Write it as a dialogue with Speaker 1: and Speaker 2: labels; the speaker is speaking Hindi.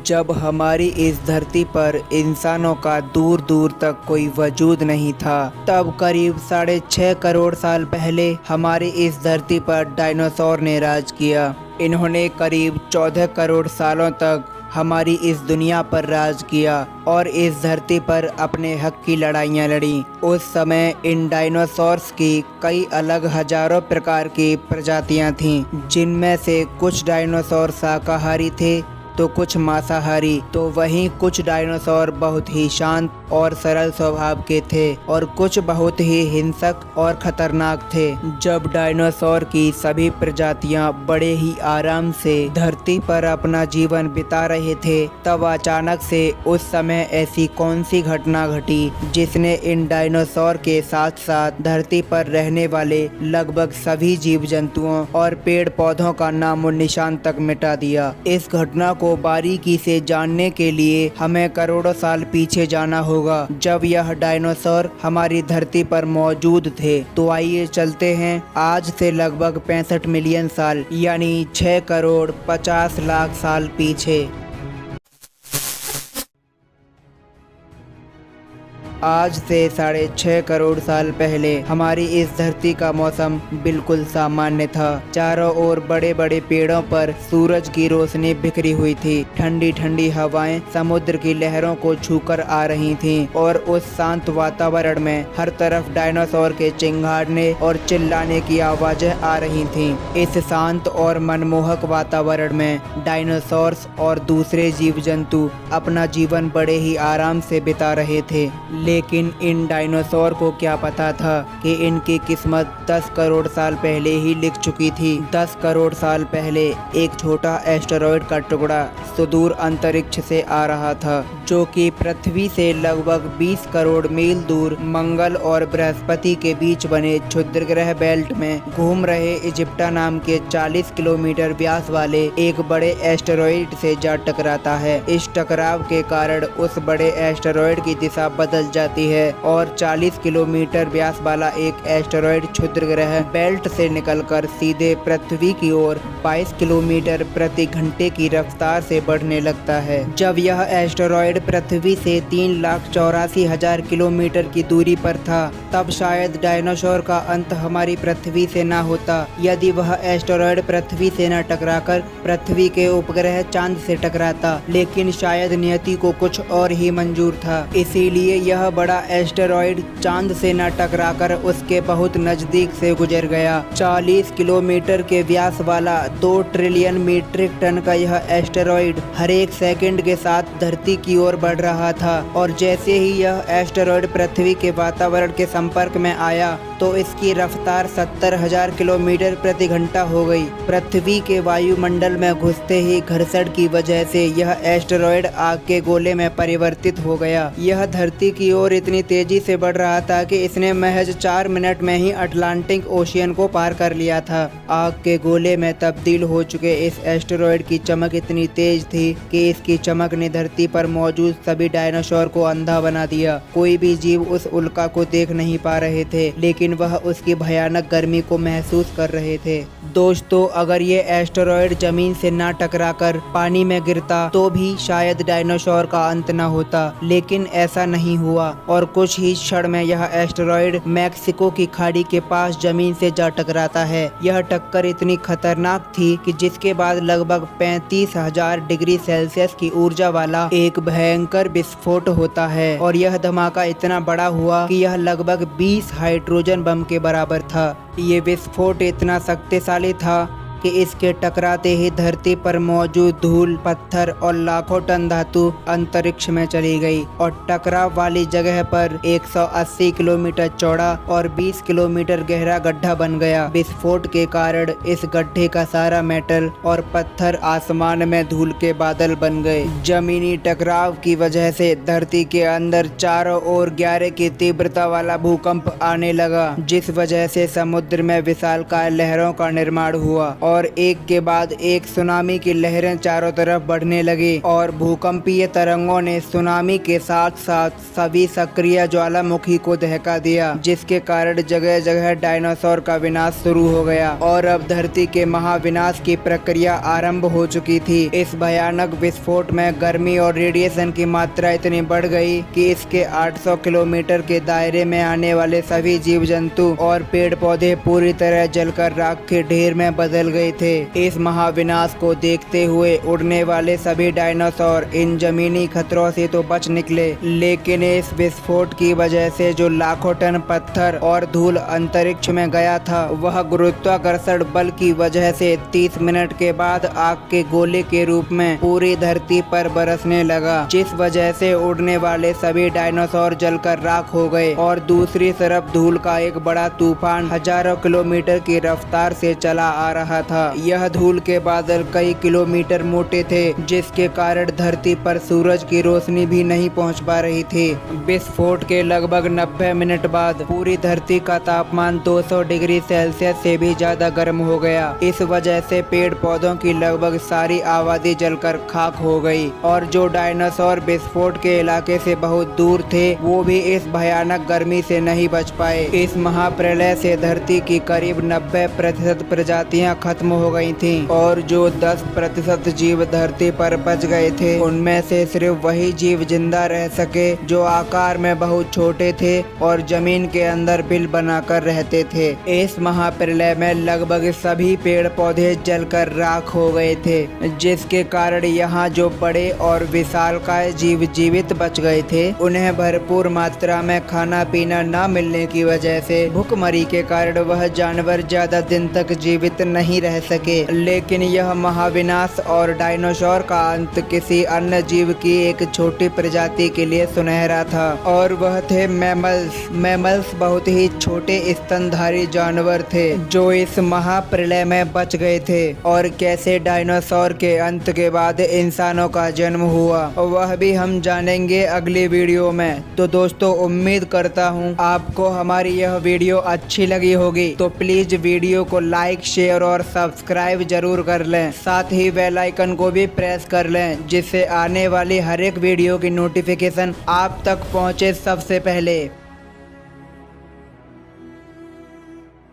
Speaker 1: जब हमारी इस धरती पर इंसानों का दूर दूर तक कोई वजूद नहीं था, तब करीब 6.5 करोड़ साल पहले हमारी इस धरती पर डायनासोर ने राज किया। इन्होंने करीब 14 करोड़ सालों तक हमारी इस दुनिया पर राज किया और इस धरती पर अपने हक की लड़ाइयाँ लड़ी। उस समय इन डायनासोर्स की कई अलग हजारों प्रकार की प्रजातियाँ थीं, जिनमें से कुछ डायनासोर शाकाहारी थे तो कुछ मांसाहारी, तो वहीं कुछ डायनासोर बहुत ही शांत और सरल स्वभाव के थे और कुछ बहुत ही हिंसक और खतरनाक थे। जब डायनासोर की सभी प्रजातियां बड़े ही आराम से धरती पर अपना जीवन बिता रहे थे, तब अचानक से उस समय ऐसी कौन सी घटना घटी जिसने इन डायनासोर के साथ साथ धरती पर रहने वाले लगभग सभी जीव जंतुओं और पेड़ पौधों का नामो निशान तक मिटा दिया। इस घटना को बारीकी से जानने के लिए हमें करोड़ों साल पीछे जाना होगा, जब यह डायनासोर हमारी धरती पर मौजूद थे। तो आइए चलते हैं आज से लगभग 65 मिलियन साल यानी 6 करोड़ 50 लाख साल पीछे। आज से 6.5 करोड़ साल पहले हमारी इस धरती का मौसम बिल्कुल सामान्य था। चारों ओर बड़े बड़े पेड़ों पर सूरज की रोशनी बिखरी हुई थी। ठंडी ठंडी हवाएं समुद्र की लहरों को छूकर आ रही थीं और उस शांत वातावरण में हर तरफ डायनासोर के चिंगाड़ने और चिल्लाने की आवाजें आ रही थीं। इस शांत और मनमोहक वातावरण में डायनासोर्स और दूसरे जीव जंतु अपना जीवन बड़े ही आराम से बिता रहे थे। लेकिन इन डायनासोर को क्या पता था कि इनकी किस्मत 10 करोड़ साल पहले ही लिख चुकी थी। 10 करोड़ साल पहले एक छोटा एस्टेरॉयड का टुकड़ा सुदूर अंतरिक्ष से आ रहा था, जो कि पृथ्वी से लगभग 20 करोड़ मील दूर मंगल और बृहस्पति के बीच बने क्षुद्र ग्रह बेल्ट में घूम रहे इजिप्टा नाम के 40 किलोमीटर व्यास वाले एक बड़े एस्टेरॉयड से जा टकराता है। इस टकराव के कारण उस बड़े एस्टेरॉयड की दिशा बदल जाती है और 40 किलोमीटर व्यास वाला एक एस्टेरॉयड क्षुद्र ग्रह बेल्ट से निकलकर सीधे पृथ्वी की ओर 22 किलोमीटर प्रति घंटे की रफ्तार से बढ़ने लगता है। जब यह एस्टेरॉयड पृथ्वी से 3,84,000 किलोमीटर की दूरी पर था, तब शायद डायनासोर का अंत हमारी पृथ्वी से न होता, यदि वह एस्टेरॉयड पृथ्वी से न टकराकर पृथ्वी के उपग्रह चांद से टकराता। लेकिन शायद नियति को कुछ और ही मंजूर था, इसीलिए यह बड़ा एस्टेरॉयड चांद से न टकराकर उसके बहुत नजदीक से गुजर गया। 40 किलोमीटर के व्यास वाला 2 ट्रिलियन मीट्रिक टन का यह एस्टेरॉयड हर एक सेकंड के साथ धरती की ओर बढ़ रहा था और जैसे ही यह एस्टेरॉयड पृथ्वी के वातावरण के संपर्क में आया तो इसकी रफ्तार 70,000 किलोमीटर प्रति घंटा हो गई। पृथ्वी के वायुमंडल में घुसते ही घर्षण की वजह से यह एस्टेरॉयड आग के गोले में परिवर्तित हो गया। यह धरती की ओर इतनी तेजी से बढ़ रहा था कि इसने महज 4 मिनट में ही अटलांटिक ओशियन को पार कर लिया था। आग के गोले में तब्दील हो चुके इस एस्टेरॉयड की चमक इतनी तेज थी कि इसकी चमक ने धरती पर मौजूद सभी डायनासोर को अंधा बना दिया। कोई भी जीव उस उल्का को देख नहीं पा रहे थे, लेकिन वह उसकी भयानक गर्मी को महसूस कर रहे थे। दोस्तों, अगर ये एस्टेरॉयड जमीन से ना टकराकर पानी में गिरता तो भी शायद डायनासोर का अंत न होता, लेकिन ऐसा नहीं हुआ और कुछ ही क्षण में यह एस्टेरॉयड मैक्सिको की खाड़ी के पास जमीन से जा टकराता है। यह टक्कर इतनी खतरनाक थी कि जिसके बाद लगभग 35,000 डिग्री सेल्सियस की ऊर्जा वाला एक भयंकर विस्फोट होता है और यह धमाका इतना बड़ा हुआ कि यह लगभग 20 हाइड्रोजन बम के बराबर था। ये विस्फोट इतना शक्तिशाली था कि इसके टकराते ही धरती पर मौजूद धूल, पत्थर और लाखों टन धातु अंतरिक्ष में चली गई और टकराव वाली जगह पर 180 किलोमीटर चौड़ा और 20 किलोमीटर गहरा गड्ढा बन गया। विस्फोट के कारण इस गड्ढे का सारा मेटल और पत्थर आसमान में धूल के बादल बन गए। जमीनी टकराव की वजह से धरती के अंदर चारों ओर 11 की तीव्रता वाला भूकंप आने लगा, जिस वजह से समुद्र में विशालकाय लहरों का निर्माण हुआ और एक के बाद एक सुनामी की लहरें चारों तरफ बढ़ने लगी और भूकंपीय तरंगों ने सुनामी के साथ साथ सभी सक्रिय ज्वालामुखी को दहका दिया, जिसके कारण जगह जगह डायनासोर का विनाश शुरू हो गया और अब धरती के महाविनाश की प्रक्रिया आरंभ हो चुकी थी। इस भयानक विस्फोट में गर्मी और रेडिएशन की मात्रा इतनी बढ़ गई कि इसके 800 किलोमीटर के दायरे में आने वाले सभी जीव जंतु और पेड़ पौधे पूरी तरह जलकर राख के ढेर में बदल गए थे। इस महाविनाश को देखते हुए उड़ने वाले सभी डायनासोर इन जमीनी खतरों से तो बच निकले, लेकिन इस विस्फोट की वजह से जो लाखों टन पत्थर और धूल अंतरिक्ष में गया था, वह गुरुत्वाकर्षण बल की वजह से 30 मिनट के बाद आग के गोले के रूप में पूरी धरती पर बरसने लगा, जिस वजह से उड़ने वाले सभी डायनासोर जलकर राख हो गए और दूसरी तरफ धूल का एक बड़ा तूफान हजारों किलोमीटर की रफ्तार से चला आ रहा था। यह धूल के बादल कई किलोमीटर मोटे थे, जिसके कारण धरती पर सूरज की रोशनी भी नहीं पहुंच पा रही थी। विस्फोट के लगभग 90 मिनट बाद पूरी धरती का तापमान 200 डिग्री सेल्सियस से भी ज्यादा गर्म हो गया। इस वजह से पेड़ पौधों की लगभग सारी आबादी जलकर खाक हो गई और जो डायनासोर विस्फोट के इलाके से बहुत दूर थे, वो भी इस भयानक गर्मी से नहीं बच पाए। इस महाप्रलय से धरती की करीब 90% प्रजातियां खत्म हो गई थीं और जो 10% जीव धरती पर बच गए थे, उनमें से सिर्फ वही जीव जिंदा रह सके जो आकार में बहुत छोटे थे और जमीन के अंदर बिल बनाकर रहते थे। इस महाप्रलय में लगभग सभी पेड़ पौधे जलकर राख हो गए थे, जिसके कारण यहाँ जो बड़े और विशालकाय जीव जीवित बच गए थे, उन्हें भरपूर मात्रा में खाना पीना न मिलने की वजह से भूखमरी के कारण वह जानवर ज्यादा दिन तक जीवित नहीं रह सके। लेकिन यह महाविनाश और डायनासोर का अंत किसी अन्य जीव की एक छोटी प्रजाति के लिए सुनहरा था और वह थे मैमल्स। मैमल्स बहुत ही छोटे स्तनधारी जानवर थे जो इस महाप्रलय में बच गए थे और कैसे डायनासोर के अंत के बाद इंसानों का जन्म हुआ, वह भी हम जानेंगे अगली वीडियो में। तो दोस्तों, उम्मीद करता हूँ आपको हमारी यह वीडियो अच्छी लगी होगी, तो प्लीज वीडियो को लाइक, शेयर और सब्सक्राइब जरूर कर लें। साथ ही बेल आइकन को भी प्रेस कर लें, जिससे आने वाली हर एक वीडियो की नोटिफिकेशन आप तक पहुँचे सबसे पहले।